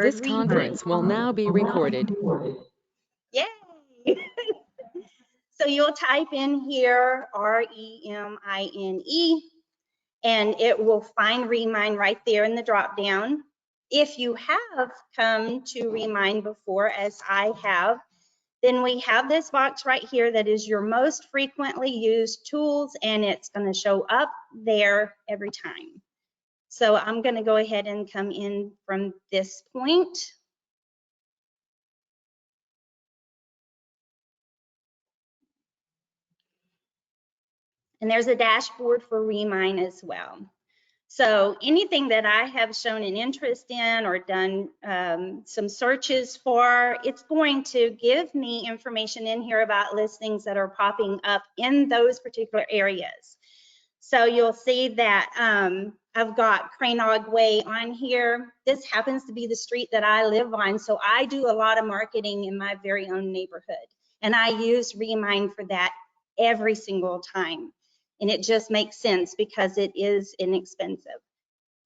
This conference will now be recorded. Yay! So you'll type in here REMINE, and it will find REMINE right there in the drop down. If you have come to REMINE before, as I have, then we have this box right here that is your most frequently used tools, and it's going to show up there every time. So I'm going to go ahead and come in from this point. And there's a dashboard for REMINE as well. So anything that I have shown an interest in or done some searches for, it's going to give me information in here about listings that are popping up in those particular areas. So you'll see that I've got Cranog Way on here. This happens to be the street that I live on, so I do a lot of marketing in my very own neighborhood. And I use REMINE for that every single time. And it just makes sense because it is inexpensive.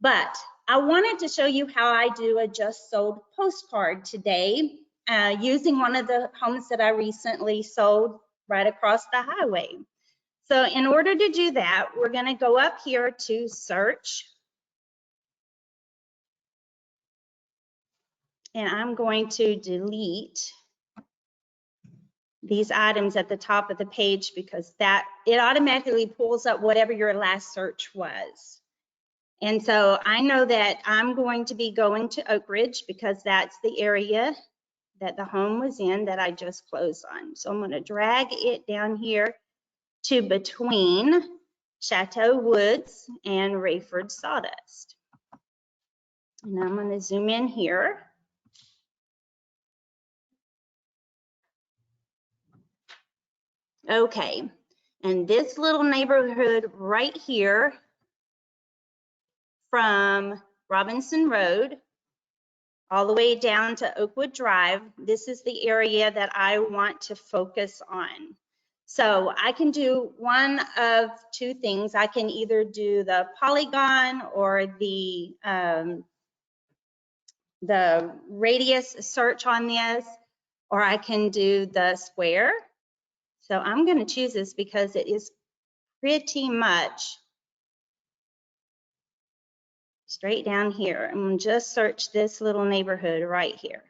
But I wanted to show you how I do a just sold postcard today using one of the homes that I recently sold right across the highway. So in order to do that, we're going to go up here to search. And I'm going to delete these items at the top of the page because it automatically pulls up whatever your last search was. And so I know that I'm going to be going to Oak Ridge because that's the area that the home was in that I just closed on. So I'm going to drag it down here to between Chateau Woods and Rayford Sawdust. And I'm going to zoom in here. Okay, and this little neighborhood right here from Robinson Road all the way down to Oakwood Drive, this is the area that I want to focus on. So I can do one of two things. I can either do the polygon or the radius search on this, or I can do the square. So I'm going to choose this because it is pretty much straight down here. I'm going to just search this little neighborhood right here.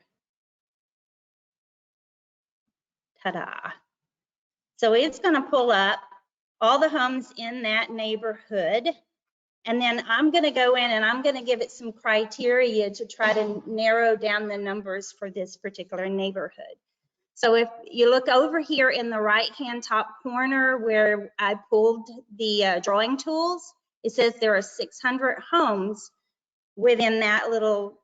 Ta-da. So it's going to pull up all the homes in that neighborhood. And then I'm going to go in and I'm going to give it some criteria to try to narrow down the numbers for this particular neighborhood. So if you look over here in the right-hand top corner where I pulled the drawing tools, it says there are 600 homes within that little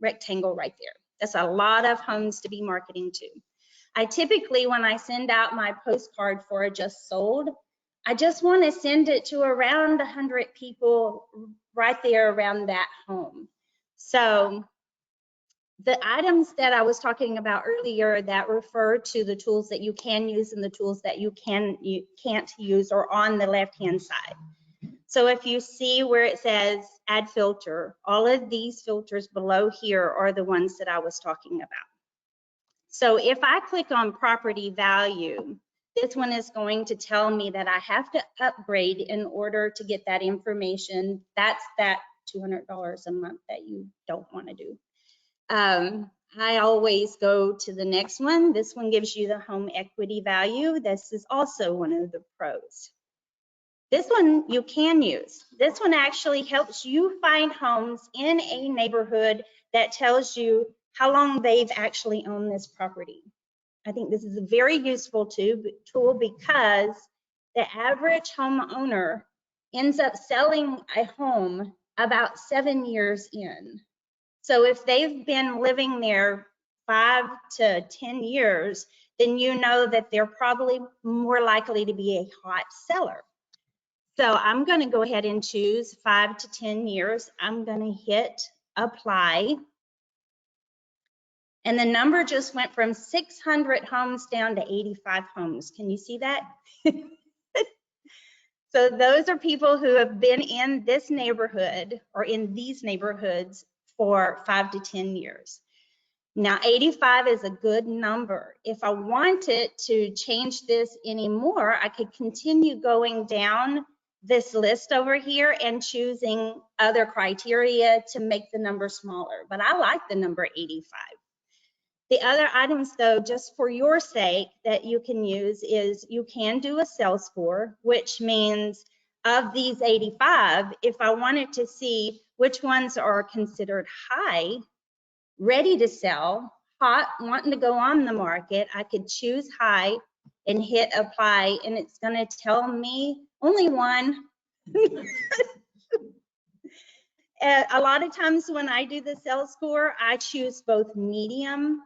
rectangle right there. That's a lot of homes to be marketing to. I typically, when I send out my postcard for a just sold, I just want to send it to around 100 people right there around that home. So the items that I was talking about earlier that refer to the tools that you can use and the tools that you can't use are on the left-hand side. So if you see where it says add filter, all of these filters below here are the ones that I was talking about. So if I click on property value, this one is going to tell me that I have to upgrade in order to get that information. That's that $200 a month that you don't want to do. I always go to the next one. This one gives you the home equity value. This is also one of the pros. This one you can use. This one actually helps you find homes in a neighborhood that tells you how long they've actually owned this property. I think this is a very useful tool because the average homeowner ends up selling a home about 7 years in. So if they've been living there 5 to 10 years, then you know that they're probably more likely to be a hot seller. So I'm going to go ahead and choose 5 to 10 years. I'm going to hit apply. And the number just went from 600 homes down to 85 homes. Can you see that? So those are people who have been in this neighborhood or in these neighborhoods for 5 to 10 years. Now, 85 is a good number. If I wanted to change this anymore, I could continue going down this list over here and choosing other criteria to make the number smaller. But I like the number 85. The other items, though, just for your sake that you can use is you can do a sales score, which means of these 85, if I wanted to see which ones are considered high, ready to sell, hot, wanting to go on the market, I could choose high and hit apply, and it's going to tell me only one. A lot of times when I do the sales score, I choose both medium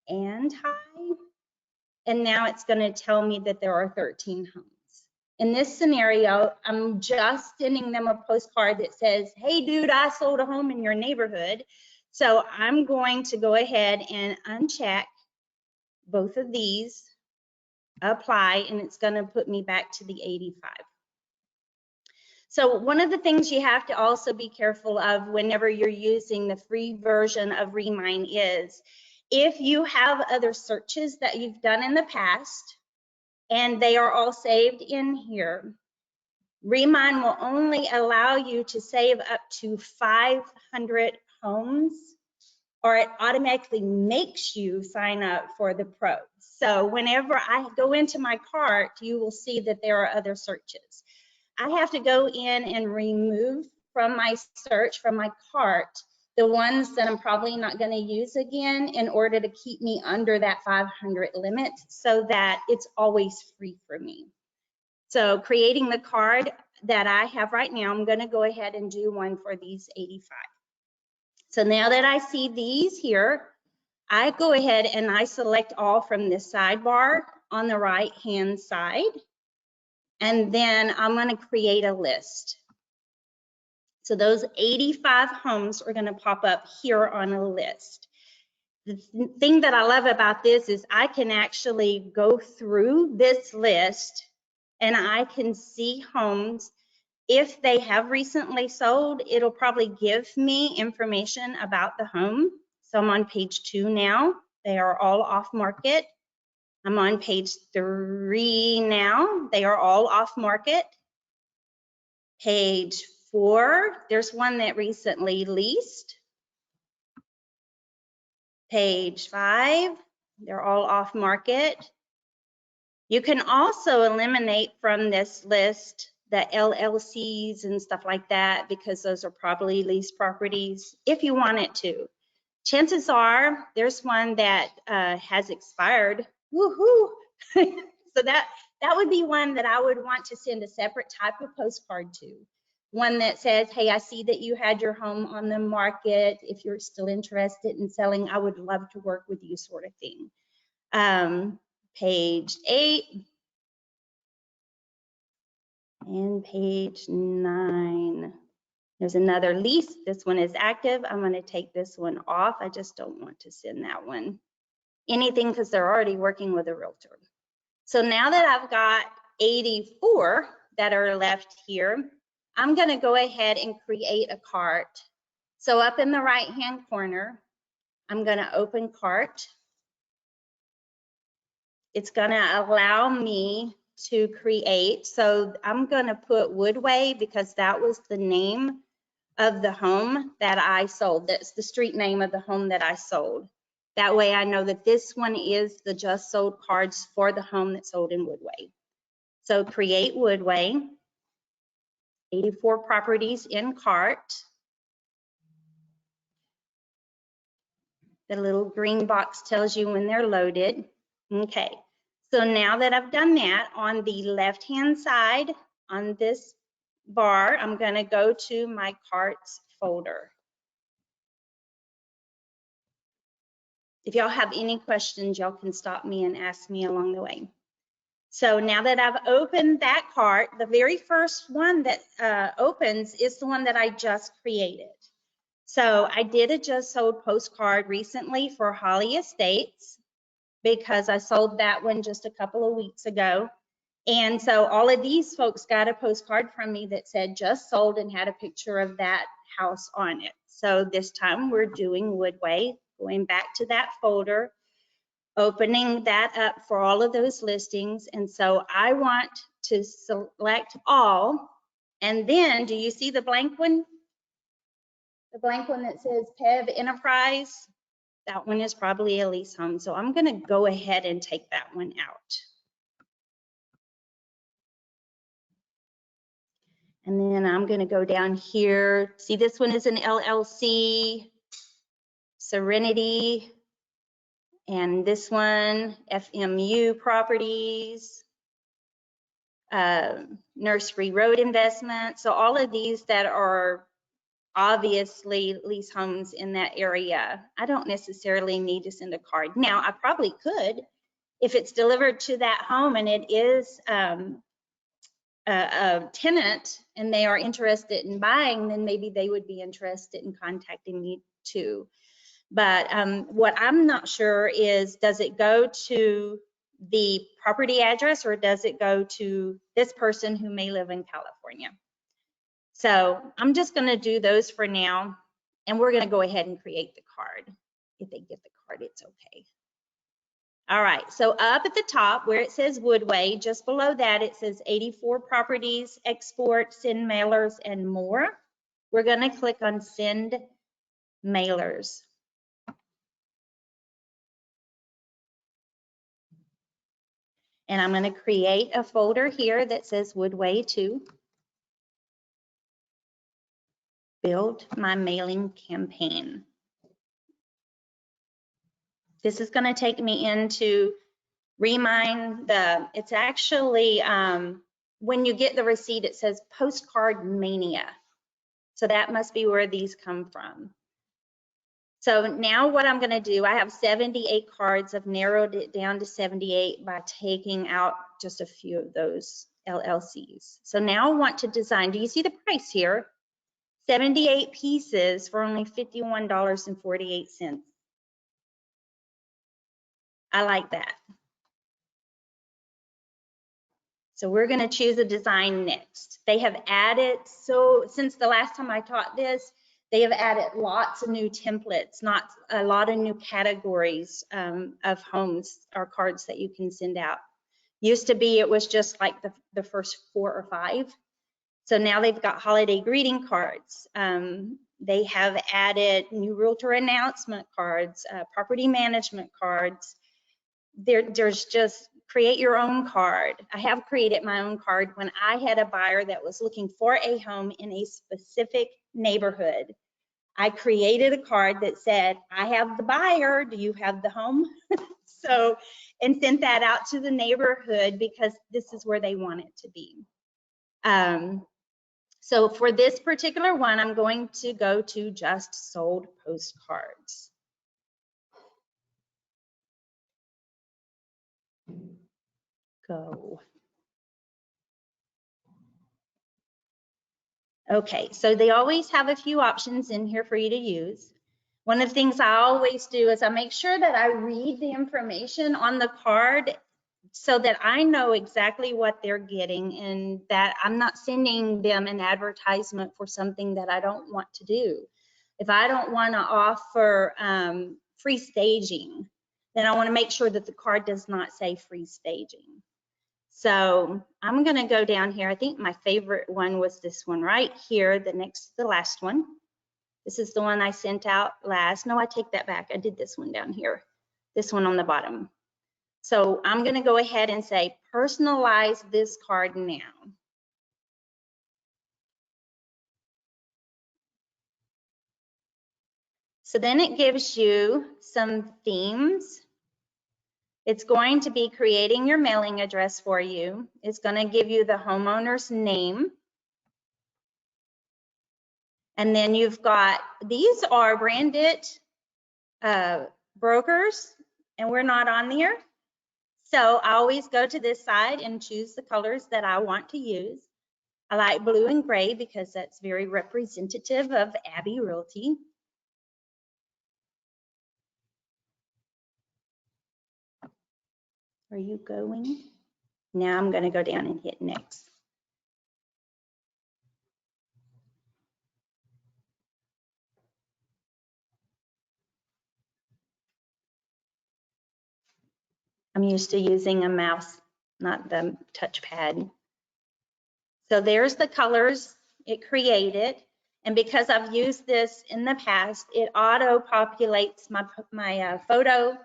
and high, and now it's going to tell me that there are 13 homes. In this scenario, I'm just sending them a postcard that says, hey dude, I sold a home in your neighborhood. So I'm going to go ahead and uncheck both of these, apply, and it's going to put me back to the 85. So one of the things you have to also be careful of whenever you're using the free version of REMINE is if you have other searches that you've done in the past and they are all saved in here, REMINE will only allow you to save up to 500 homes, or it automatically makes you sign up for the Pro. So whenever I go into my cart, you will see that there are other searches. I have to go in and remove from my search, from my cart, the ones that I'm probably not going to use again in order to keep me under that 500 limit so that it's always free for me. So creating the card that I have right now, I'm going to go ahead and do one for these 85. So now that I see these here, I go ahead and I select all from this sidebar on the right hand side. And then I'm going to create a list. So those 85 homes are going to pop up here on a list. The thing that I love about this is I can actually go through this list and I can see homes. If they have recently sold, it'll probably give me information about the home. So I'm on page 2 now. They are all off market. I'm on page 3 now. They are all off market. Page 4, there's one that recently leased. Page 5, they're all off market. You can also eliminate from this list the LLCs and stuff like that because those are probably leased properties if you wanted to. Chances are there's one that has expired. Woohoo! So that would be one that I would want to send a separate type of postcard to. One that says, hey, I see that you had your home on the market. If you're still interested in selling, I would love to work with you, sort of thing. Page 8 and page 9. There's another lease. This one is active. I'm going to take this one off. I just don't want to send that one anything because they're already working with a realtor. So now that I've got 84 that are left here, I'm going to go ahead and create a cart. So up in the right-hand corner, I'm going to open cart. It's going to allow me to create. So I'm going to put Woodway because that was the name of the home that I sold. That's the street name of the home that I sold. That way I know that this one is the just sold cards for the home that sold in Woodway. So create Woodway, 84 properties in cart. The little green box tells you when they're loaded. Okay, so now that I've done that, on the left-hand side on this bar, I'm going to go to my carts folder. If y'all have any questions, y'all can stop me and ask me along the way. So now that I've opened that cart, the very first one that opens is the one that I just created. So I did a just sold postcard recently for Holly Estates because I sold that one just a couple of weeks ago. And so all of these folks got a postcard from me that said just sold and had a picture of that house on it. So this time we're doing Woodway, going back to that folder, opening that up for all of those listings. And so I want to select all. And then, do you see the blank one? The blank one that says PEV Enterprise? That one is probably a lease home. So I'm going to go ahead and take that one out. And then I'm going to go down here. See, this one is an LLC, Serenity. And this one, FMU Properties, Nursery Road Investment. So all of these that are obviously lease homes in that area. I don't necessarily need to send a card. Now, I probably could if it's delivered to that home and it is a tenant and they are interested in buying, then maybe they would be interested in contacting me too. But what I'm not sure is, does it go to the property address or does it go to this person who may live in California? So I'm just going to do those for now, and we're going to go ahead and create the card. If they get the card, it's okay. All right, so up at the top where it says Woodway, just below that it says 84 properties, export, send mailers, and more. We're going to click on send mailers. And I'm going to create a folder here that says Woodway 2. Build my mailing campaign. This is going to take me into REMINE. It's actually, when you get the receipt, it says Postcard Mania. So that must be where these come from. So now what I'm going to do, I have 78 cards. I've narrowed it down to 78 by taking out just a few of those LLCs. So now I want to design, do you see the price here? 78 pieces for only $51.48. I like that. So we're going to choose a design next. They have added, so since the last time I taught this, they have added lots of new templates, not a lot of new categories of homes or cards that you can send out. Used to be, it was just like the first 4 or 5. So now they've got holiday greeting cards. They have added new realtor announcement cards, property management cards. There's just create your own card. I have created my own card when I had a buyer that was looking for a home in a specific neighborhood. I created a card that said, I have the buyer, do you have the home? So, and sent that out to the neighborhood because this is where they want it to be. So for this particular one, I'm going to go to just sold postcards. Go. Okay, so they always have a few options in here for you to use. One of the things I always do is I make sure that I read the information on the card so that I know exactly what they're getting and that I'm not sending them an advertisement for something that I don't want to do. If I don't want to offer free staging, then I want to make sure that the card does not say free staging. So I'm going to go down here. I think my favorite one was this one right here, the last one. This is the one I sent out last. No, I take that back. I did this one down here, this one on the bottom. So I'm going to go ahead and say personalize this card now. So then it gives you some themes. It's going to be creating your mailing address for you. It's going to give you the homeowner's name. And then you've got, these are branded brokers, and we're not on there. So I always go to this side and choose the colors that I want to use. I like blue and gray because that's very representative of Abbey Realty. Are you going? Now I'm going to go down and hit next. I'm used to using a mouse, not the touchpad. So there's the colors it created. And because I've used this in the past, it auto-populates my photo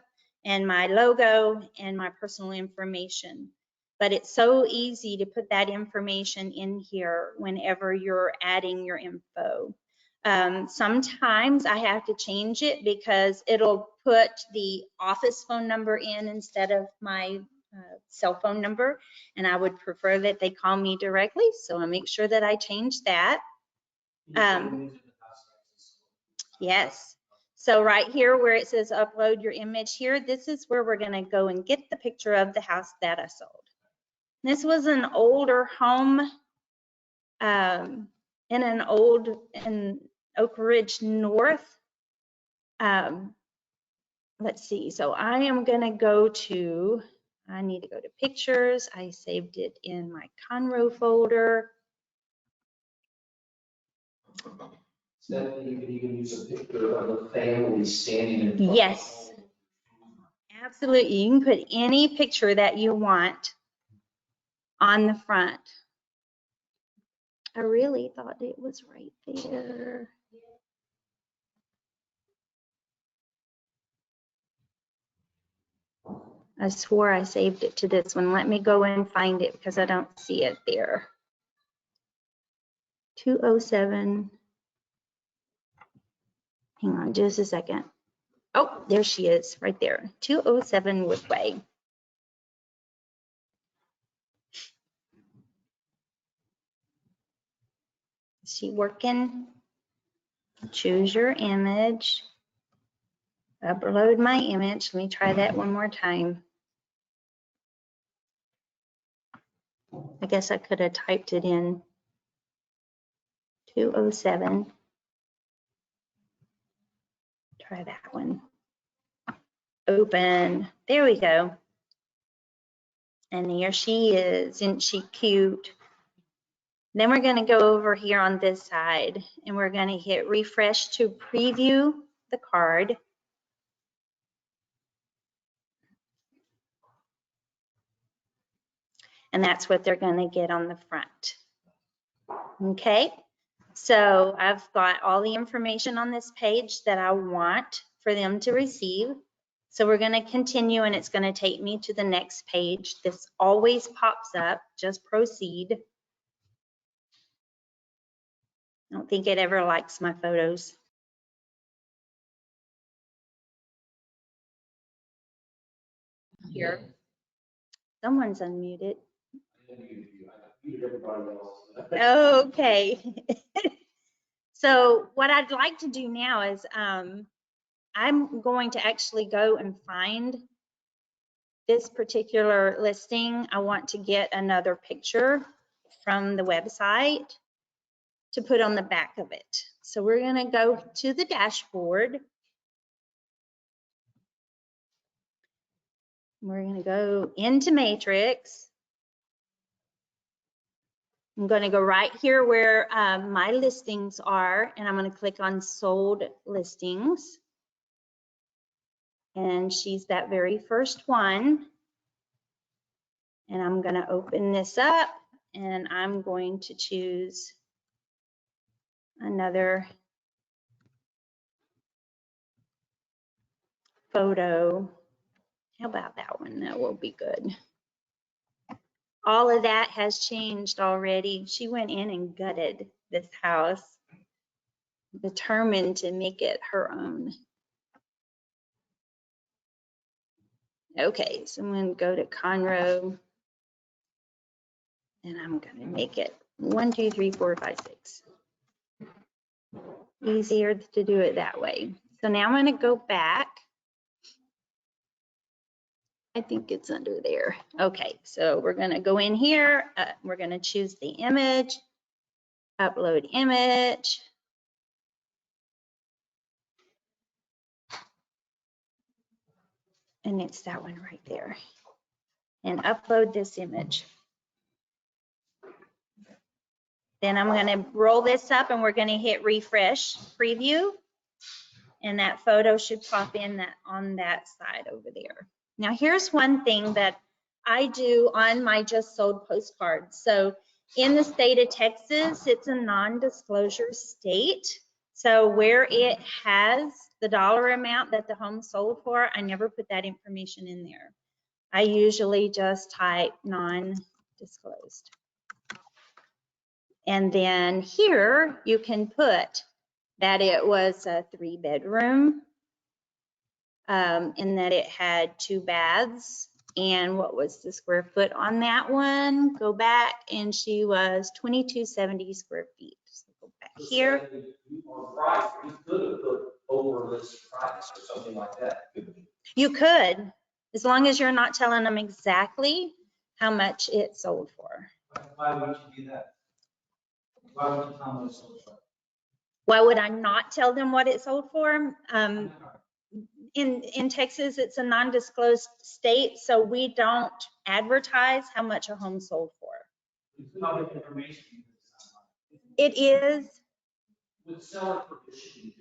and my logo and my personal information. But it's so easy to put that information in here whenever you're adding your info. Sometimes I have to change it because it'll put the office phone number in instead of my cell phone number, and I would prefer that they call me directly, so I'll make sure that I change that. Yes. So right here where it says upload your image here, this is where we're going to go and get the picture of the house that I sold. This was an older home in Oak Ridge North. Let's see. So I am going to go to, I need to go to pictures. I saved it in my Conroe folder. Stephanie, you can even use a picture of a family standing in front. Yes, absolutely. You can put any picture that you want on the front. I really thought it was right there. I swore I saved it to this one. Let me go and find it because I don't see it there. 207. Hang on just a second. Oh, there she is right there. 207 Woodway. Is she working? Choose your image. Upload my image. Let me try that one more time. I guess I could have typed it in. 207. Try that one. Open. There we go. And here she is. Isn't she cute? Then we're going to go over here on this side and we're going to hit refresh to preview the card. And that's what they're going to get on the front. Okay, so I've got all the information on this page that I want for them to receive. So we're going to continue and it's going to take me to the next page. This always pops up, just proceed. I don't think it ever likes my photos. Here. Someone's unmuted. Okay. So what I'd like to do now is I'm going to actually go and find this particular listing. I want to get another picture from the website to put on the back of it. So we're going to go to the dashboard. We're going to go into Matrix. I'm going to go right here where my listings are, and I'm going to click on sold listings. And she's that very first one. And I'm going to open this up and I'm going to choose another photo. How about that one? That will be good. All of that has changed already. She went in and gutted this house, determined to make it her own. Okay, so I'm going to go to Conroe and I'm going to make it 1, 2, 3, 4, 5, 6. Easier to do it that way. So now I'm going to go back. I think it's under there. Okay, so we're going to go in here. We're going to choose the image, upload image. And it's that one right there. And upload this image. Then I'm going to roll this up and we're going to hit refresh preview. And that photo should pop in that on that side over there. Now here's one thing that I do on my just sold postcard. So in the state of Texas, it's a non-disclosure state. So where it has the dollar amount that the home sold for, I never put that information in there. I usually just type non-disclosed. And then here you can put that it was a 3-bedroom, and that it had 2 baths. And what was the square foot on that one? Go back, and she was 2270 square feet. So go back here. On price, we could have put over this price or something like that. You could, as long as you're not telling them exactly how much it sold for. Why would you do that? Why would you tell them what it sold for? Why would I not tell them what it sold for? In Texas, it's a non-disclosed state, so we don't advertise how much a home sold for. It's public information. It is. With seller permission to do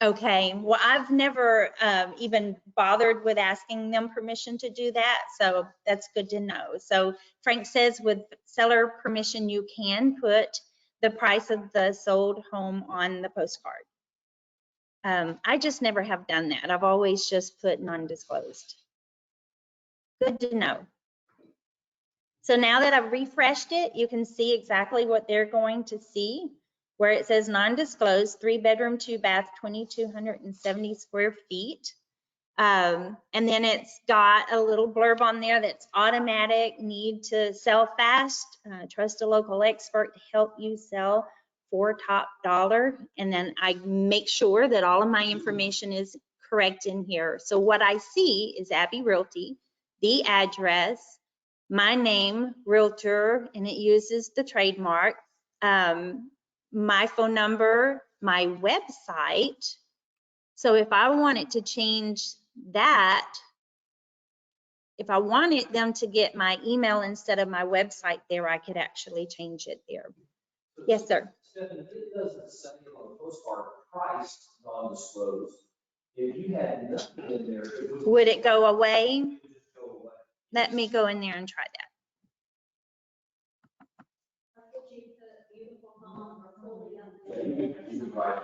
Okay, well, I've never even bothered with asking them permission to do that, so that's good to know. So Frank says with seller permission, you can put the price of the sold home on the postcard. I just never have done that. I've always just put non-disclosed. Good to know. So now that I've refreshed it, you can see exactly what they're going to see, where it says non-disclosed, 3-bedroom, 2-bath, 2,270 square feet. And then it's got a little blurb on there that's automatic, need to sell fast, trust a local expert to help you sell for top dollar. And then I make sure that all of my information is correct in here. So what I see is Abby Realty, the address, my name, Realtor, and it uses the trademark, my phone number, my website. So if I wanted to change that, if I wanted them to get my email instead of my website there, I could actually change it there. Yes, sir. Stephanie, it doesn't say on the postcard price non-disclosed. If you had nothing in there, Would it go away? it would just go away. Let me go in there and try that. You could write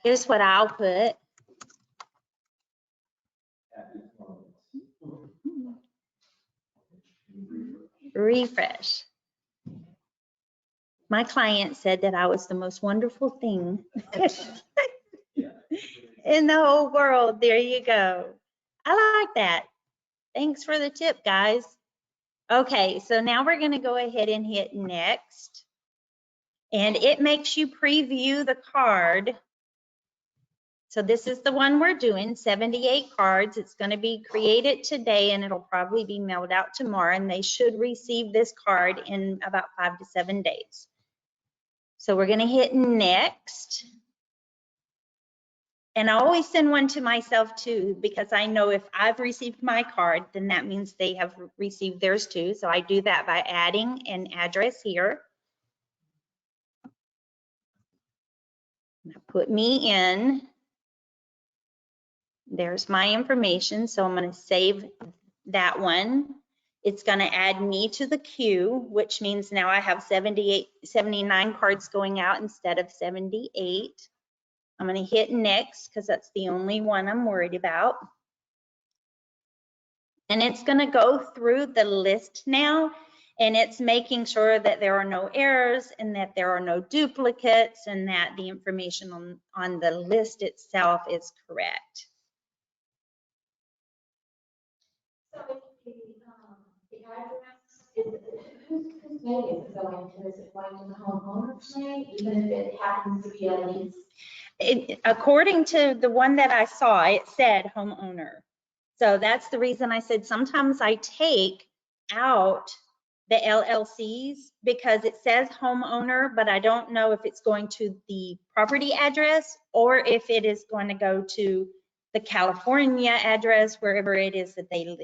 Here's what I'll put. Refresh. My client said that I was the most wonderful thing in the whole world. There you go. I like that. Thanks for the tip, guys. Okay, so now we're going to go ahead and hit next. And it makes you preview the card. So this is the one we're doing, 78 cards. It's going to be created today, and it'll probably be mailed out tomorrow, and they should receive this card in about 5 to 7 days. So we're going to hit next. And I always send one to myself too, because I know if I've received my card, then that means they have received theirs too. So I do that by adding an address here. Put me in. There's my information. So I'm going to save that one. It's going to add me to the queue, which means now I have 79 cards going out instead of 78. I'm going to hit next because that's the only one I'm worried about. And it's going to go through the list now, and it's making sure that there are no errors and that there are no duplicates and that the information on the list itself is correct. So the address, whose name is it going to? Is it going to the homeowner's name, even if it happens to be a lease? According to the one that I saw, it said homeowner. So that's the reason I said sometimes I take out the LLCs because it says homeowner, but I don't know if it's going to the property address or if it is going to go to the California address, wherever it is that they live.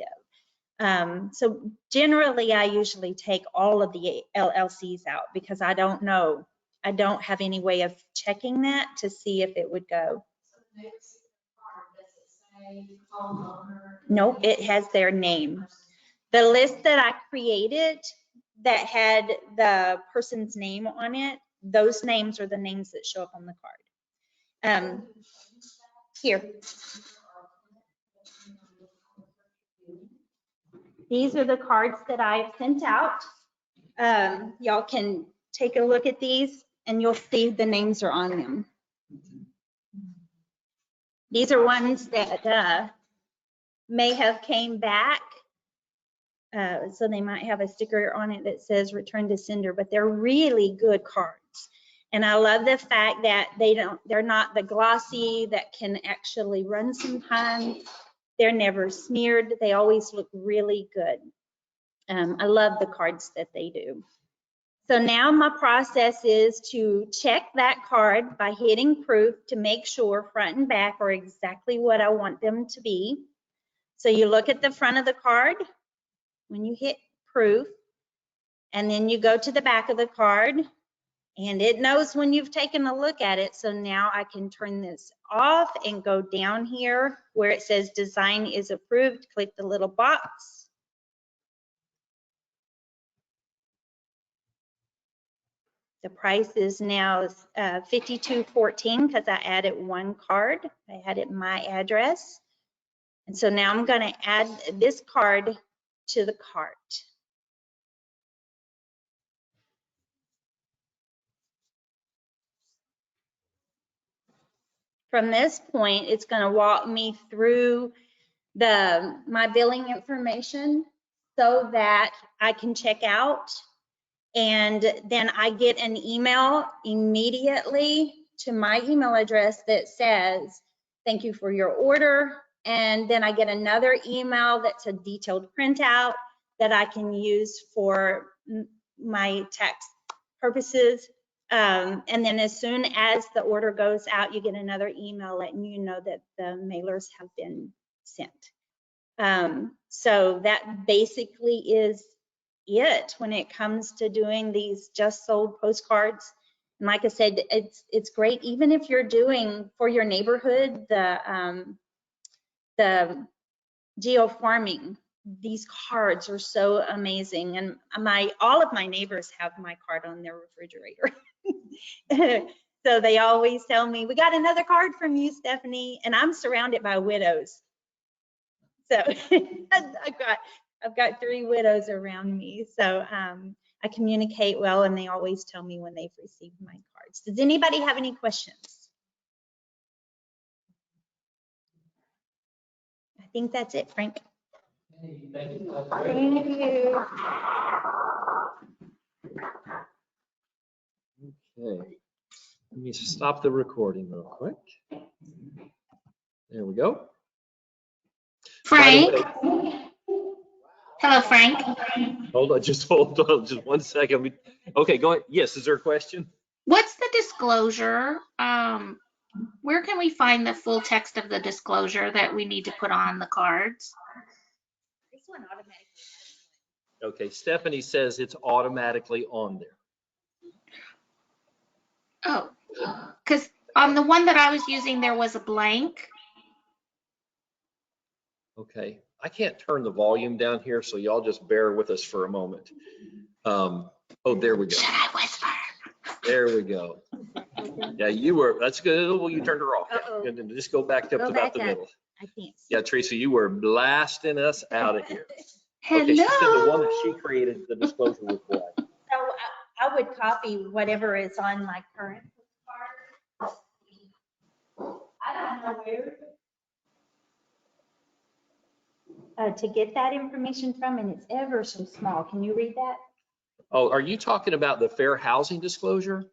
So generally, I usually take all of the LLCs out because I don't know. I don't have any way of checking that to see if it would go. So the next card, does it say say homeowner? Nope, it has their name. The list that I created that had the person's name on it, those names are the names that show up on the card. Here. These are the cards that I've sent out. Y'all can take a look at these and you'll see the names are on them. These are ones that may have came back. So they might have a sticker on it that says return to sender, but they're really good cards. And I love the fact that they're not the glossy that can actually run sometimes. They're never smeared. They always look really good. I love the cards that they do. So now my process is to check that card by hitting proof to make sure front and back are exactly what I want them to be. So you look at the front of the card when you hit proof, and then you go to the back of the card, and it knows when you've taken a look at it. So now I can turn this off and go down here where it says design is approved. Click the little box. The price is now $52.14 because I added one card. I added my address. And so now I'm going to add this card to the cart. From this point, it's going to walk me through my billing information so that I can check out. And then I get an email immediately to my email address that says, thank you for your order. And then I get another email that's a detailed printout that I can use for my tax purposes. And then as soon as the order goes out, you get another email letting you know that the mailers have been sent. So that basically is it when it comes to doing these just sold postcards. And like I said, it's great even if you're doing for your neighborhood the geofarming. These cards are so amazing, and all of my neighbors have my card on their refrigerator. So they always tell me, we got another card from you, Stephanie, and I'm surrounded by widows. So I've got 3 widows around me. So I communicate well, and they always tell me when they've received my cards. Does anybody have any questions? I think that's it, Frank. Thank you. Thank you. Okay, let me stop the recording real quick. There we go. Frank. Hello, Frank. Hold on, just hold on, just 1 second. Okay, go ahead. Yes, is there a question? What's the disclosure? Where can we find the full text of the disclosure that we need to put on the cards? This one automatically. Okay, Stephanie says it's automatically on there. Oh, because on the one that I was using, there was a blank. Okay, I can't turn the volume down here, so y'all just bear with us for a moment. Oh, there we go. Should I whisper? There we go. Yeah, that's good. Well, you turned her off. Uh-oh. Just go back up Go to back about the up. middle. I can't see. Yeah, Teresa, you were blasting us out of here. Hello. Okay, she said the one that she created, the disclosure was black. So I would copy whatever is on my current card. I don't know where to get that information from, and it's ever so small. Can you read that? Oh, are you talking about the fair housing disclosure?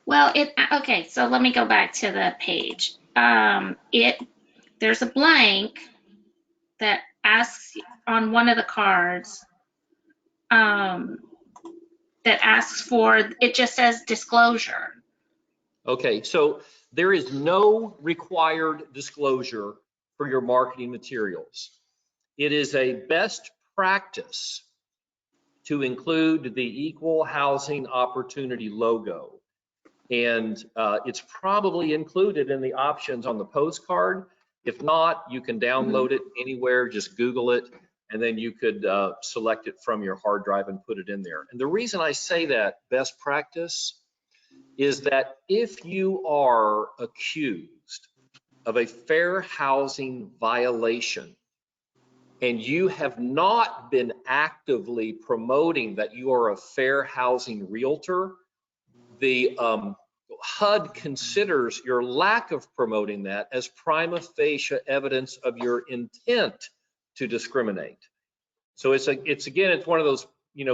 Well, okay, so let me go back to the page. There's a blank that asks on one of the cards that asks for, it just says disclosure. Okay, so there is no required disclosure for your marketing materials. It is a best practice to include the Equal Housing Opportunity logo. And it's probably included in the options on the postcard, If not, you can download it anywhere, just Google it, and then you could select it from your hard drive and put it in there. And the reason I say that best practice is that if you are accused of a fair housing violation and you have not been actively promoting that you are a fair housing realtor, the HUD considers your lack of promoting that as prima facie evidence of your intent to discriminate. So it's one of those,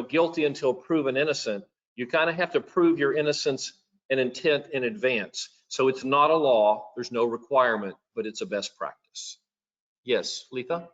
guilty until proven innocent. You kind of have to prove your innocence and intent in advance. So it's not a law, there's no requirement, but it's a best practice. Yes, Letha?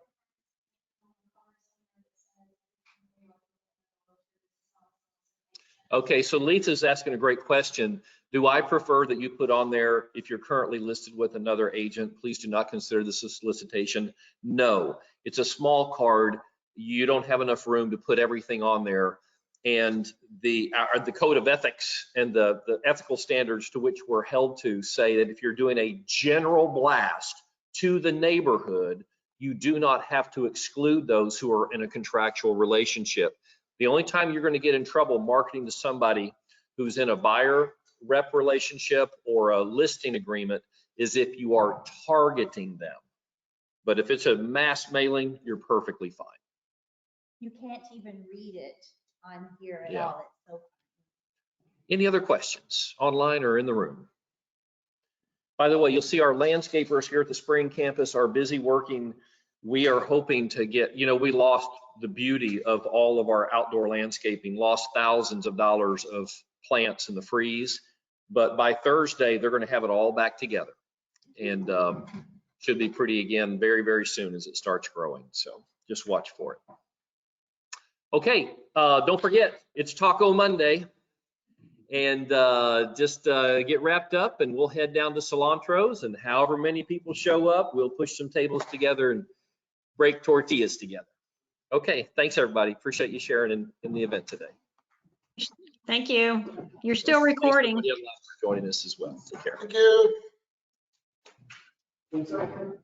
Okay, so Letha's asking a great question. Do I prefer that you put on there, if you're currently listed with another agent, please do not consider this a solicitation? No, it's a small card. You don't have enough room to put everything on there. And the code of ethics and the ethical standards to which we're held to say that if you're doing a general blast to the neighborhood, you do not have to exclude those who are in a contractual relationship. The only time you're going to get in trouble marketing to somebody who's in a buyer rep relationship or a listing agreement is if you are targeting them. But if it's a mass mailing, you're perfectly fine. You can't even read it on here at Yeah. all. It's so. Any other questions online or in the room? By the way, you'll see our landscapers here at the Spring campus are busy working. We are hoping to get, we lost the beauty of all of our outdoor landscaping, lost thousands of dollars of plants in the freeze. But by Thursday, they're going to have it all back together. And should be pretty again very, very soon as it starts growing. So just watch for it. Okay, don't forget, it's Taco Monday. And just get wrapped up and we'll head down to Cilantro's, and however many people show up, we'll push some tables together and break tortillas together. Okay, thanks everybody. Appreciate you sharing in the event today. Thank you. You're still Thanks recording. everybody else for joining us as well. Take care. Thank you.